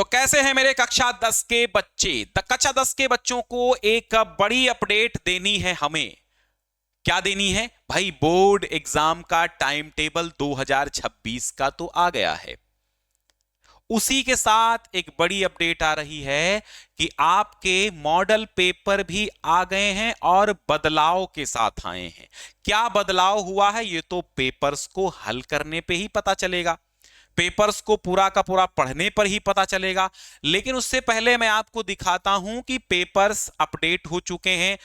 तो कैसे हैं मेरे कक्षा 10 के बच्चे। कक्षा 10 के बच्चों को एक बड़ी अपडेट देनी है हमें। क्या देनी है भाई? बोर्ड एग्जाम का टाइम टेबल 2026 का तो आ गया है। उसी के साथ एक बड़ी अपडेट आ रही है कि आपके मॉडल पेपर भी आ गए हैं और बदलाव के साथ आए हैं। क्या बदलाव हुआ है ये तो पेपर्स को हल करने पे ही पता चलेगा, पेपर्स को पूरा का पूरा पढ़ने पर ही पता चलेगा। लेकिन उससे पहले मैं आपको दिखाता हूं कि पेपर्स अपडेट हो चुके हैं।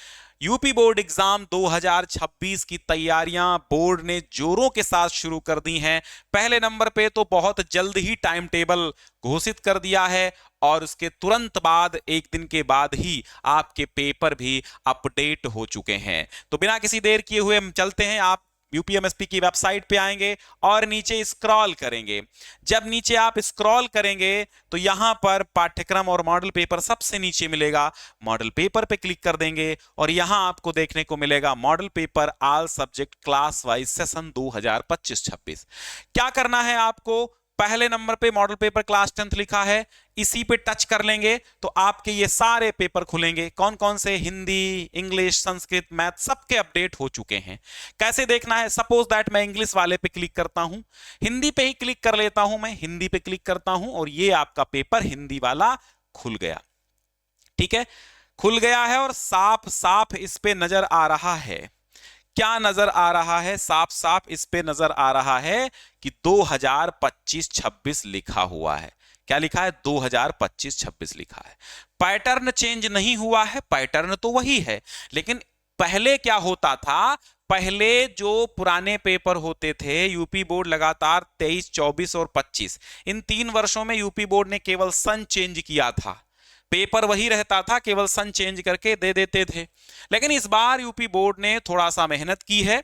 यूपी बोर्ड एग्जाम 2026 की तैयारियां बोर्ड ने जोरों के साथ शुरू कर दी हैं। पहले नंबर पे तो बहुत जल्द ही टाइम टेबल घोषित कर दिया है और उसके तुरंत बाद एक दिन के बाद ही आपके पेपर भी अपडेट हो चुके हैं। तो बिना किसी देर किए हुए हम चलते हैं। आप यूपीएमएसपी की वेबसाइट पे आएंगे और नीचे स्क्रॉल करेंगे। जब नीचे आप स्क्रॉल करेंगे तो यहां पर पाठ्यक्रम और मॉडल पेपर सबसे नीचे मिलेगा। मॉडल पेपर पे क्लिक कर देंगे और यहां आपको देखने को मिलेगा model paper all subject class wise session 2025-26। क्या करना है आपको? पहले नंबर पे मॉडल पेपर क्लास 10th लिखा है, इसी पे टच कर लेंगे तो आपके ये सारे पेपर खुलेंगे। कौन कौन से? हिंदी, इंग्लिश, संस्कृत, मैथ, सबके अपडेट हो चुके हैं। कैसे देखना है? सपोज दैट मैं इंग्लिश वाले पे क्लिक करता हूं, हिंदी पे ही क्लिक कर लेता हूं, मैं हिंदी पे क्लिक करता हूं और ये आपका पेपर हिंदी वाला खुल गया। ठीक है, खुल गया है और साफ साफ इस पे नजर आ रहा है। क्या नजर आ रहा है? साफ साफ इस पे नजर आ रहा है कि 2025-26 लिखा हुआ है। क्या लिखा है? 2025-26 लिखा है। पैटर्न चेंज नहीं हुआ है, पैटर्न तो वही है। लेकिन पहले क्या होता था? पहले जो पुराने पेपर होते थे, यूपी बोर्ड लगातार 23, 24 और 25, इन 3 वर्षों में यूपी बोर्ड ने केवल सन चेंज किया था। पेपर वही रहता था, केवल सन चेंज करके दे देते थे। लेकिन इस बार यूपी बोर्ड ने थोड़ा सा मेहनत की है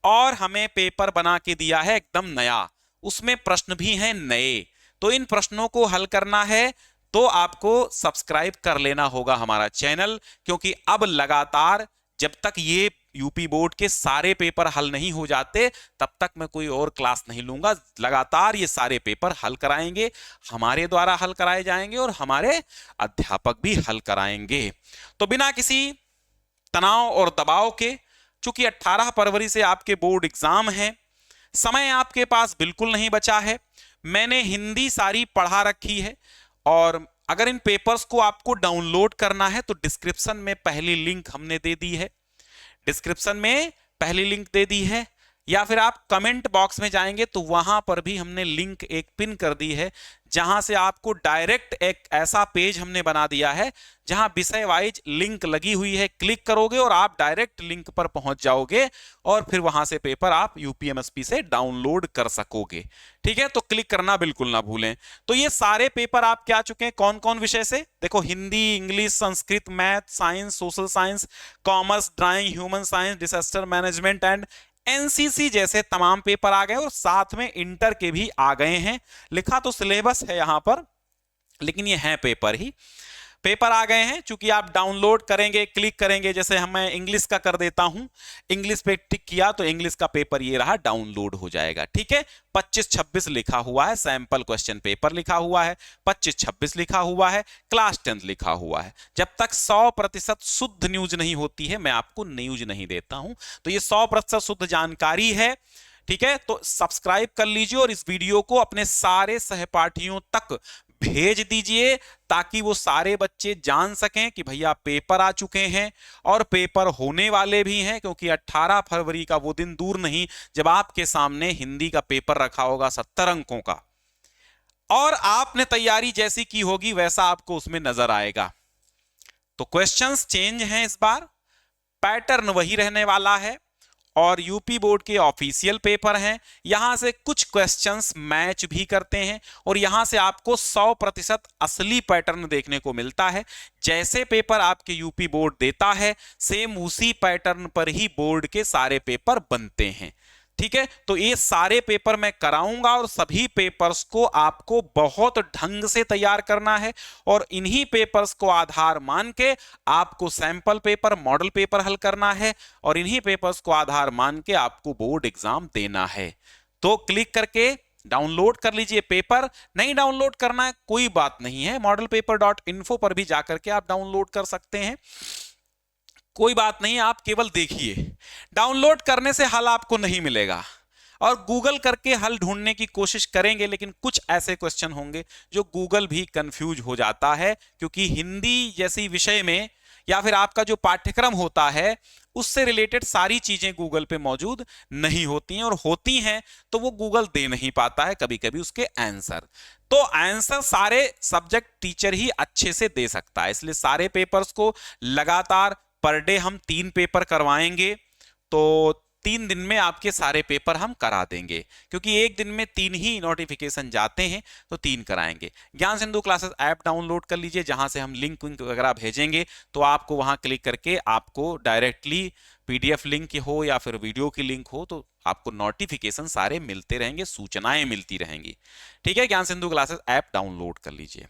और हमें पेपर बना के दिया है एकदम नया। उसमें प्रश्न भी हैं नए। तो इन प्रश्नों को हल करना है तो आपको सब्सक्राइब कर लेना होगा हमारा चैनल, क्योंकि अब लगातार जब तक ये यूपी बोर्ड के सारे पेपर हल नहीं हो जाते तब तक मैं कोई और क्लास नहीं लूंगा। लगातार ये सारे पेपर हल कराएंगे, हमारे द्वारा हल कराए जाएंगे और हमारे अध्यापक भी हल कराएंगे। तो बिना किसी तनाव और दबाव के, चूंकि 18 फरवरी से आपके बोर्ड एग्जाम है, समय आपके पास बिल्कुल नहीं बचा है। मैंने हिंदी सारी पढ़ा रखी है और अगर इन पेपर्स को आपको डाउनलोड करना है तो डिस्क्रिप्शन में पहली लिंक हमने दे दी है, डिस्क्रिप्शन में पहली लिंक दे दी है, या फिर आप कमेंट बॉक्स में जाएंगे तो वहां पर भी हमने लिंक एक पिन कर दी है, जहां से आपको डायरेक्ट एक ऐसा पेज हमने बना दिया है जहां विषय वाइज लिंक लगी हुई है। क्लिक करोगे और आप डायरेक्ट लिंक पर पहुंच जाओगे और फिर वहां से पेपर आप यूपीएमएसपी से डाउनलोड कर सकोगे। ठीक है, तो क्लिक करना बिल्कुल ना भूलें। तो ये सारे पेपर आपके आ चुके हैं। कौन कौन विषय से? देखो, Hindi, English, Sanskrit, math, science, social science, commerce, drawing, human science, disaster management and NCC जैसे तमाम पेपर आ गए और साथ में इंटर के भी आ गए हैं। लिखा तो सिलेबस है यहां पर, लेकिन ये हैं पेपर ही। पेपर आ गए हैं। चूंकि आप डाउनलोड करेंगे, क्लिक करेंगे, जैसे मैं इंग्लिश का कर देता हूं, इंग्लिश पे टिक किया तो इंग्लिश का पेपर ये रहा, डाउनलोड हो जाएगा। ठीक है, 25-26 लिखा हुआ है, सैंपल क्वेश्चन पेपर लिखा हुआ है, 25-26 लिखा हुआ है, क्लास 10 लिखा हुआ है। जब तक 100% शुद्ध न्यूज नहीं होती है मैं आपको न्यूज नहीं देता हूं। तो ये 100% शुद्ध जानकारी है। ठीक है, तो सब्सक्राइब कर लीजिए और इस वीडियो को अपने सारे सहपाठियों तक भेज दीजिए ताकि वो सारे बच्चे जान सकें कि भैया पेपर आ चुके हैं और पेपर होने वाले भी हैं, क्योंकि 18 फरवरी का वो दिन दूर नहीं जब आपके सामने हिंदी का पेपर रखा होगा 70 अंकों का, और आपने तैयारी जैसी की होगी वैसा आपको उसमें नजर आएगा। तो क्वेश्चंस चेंज हैं इस बार, पैटर्न वही रहने वाला है और यूपी बोर्ड के ऑफिशियल पेपर हैं। यहां से कुछ क्वेश्चंस मैच भी करते हैं और यहां से आपको 100% असली पैटर्न देखने को मिलता है। जैसे पेपर आपके यूपी बोर्ड देता है सेम उसी पैटर्न पर ही बोर्ड के सारे पेपर बनते हैं। ठीक है, तो ये सारे पेपर मैं कराऊंगा और सभी पेपर्स को आपको बहुत ढंग से तैयार करना है और इन्हीं पेपर्स को आधार मान के आपको सैंपल पेपर, मॉडल पेपर हल करना है और इन्हीं पेपर्स को आधार मान के आपको बोर्ड एग्जाम देना है। तो क्लिक करके डाउनलोड कर लीजिए पेपर। नहीं डाउनलोड करना है कोई बात नहीं है, modelpaper.info पर भी जाकर के आप डाउनलोड कर सकते हैं, कोई बात नहीं, आप केवल देखिए। डाउनलोड करने से हल आपको नहीं मिलेगा और गूगल करके हल ढूंढने की कोशिश करेंगे, लेकिन कुछ ऐसे क्वेश्चन होंगे जो गूगल भी कंफ्यूज हो जाता है, क्योंकि हिंदी जैसी विषय में या फिर आपका जो पाठ्यक्रम होता है उससे रिलेटेड सारी चीजें गूगल पे मौजूद नहीं होती हैं, और होती हैं तो वो गूगल दे नहीं पाता है कभी कभी उसके आंसर। तो आंसर सारे सब्जेक्ट टीचर ही अच्छे से दे सकता है, इसलिए सारे पेपर्स को लगातार पर डे हम 3 पेपर करवाएंगे, तो 3 दिन में आपके सारे पेपर हम करा देंगे, क्योंकि एक दिन में 3 ही नोटिफिकेशन जाते हैं, तो 3 कराएंगे। ज्ञान सिंधु क्लासेस ऐप डाउनलोड कर लीजिए, जहां से हम लिंक वगैरह भेजेंगे तो आपको वहां क्लिक करके आपको डायरेक्टली पीडीएफ लिंक हो या फिर वीडियो की लिंक हो, तो आपको नोटिफिकेशन सारे मिलते रहेंगे, सूचनाएं मिलती रहेंगी। ठीक है, ज्ञान सिंधु क्लासेस ऐप डाउनलोड कर लीजिए।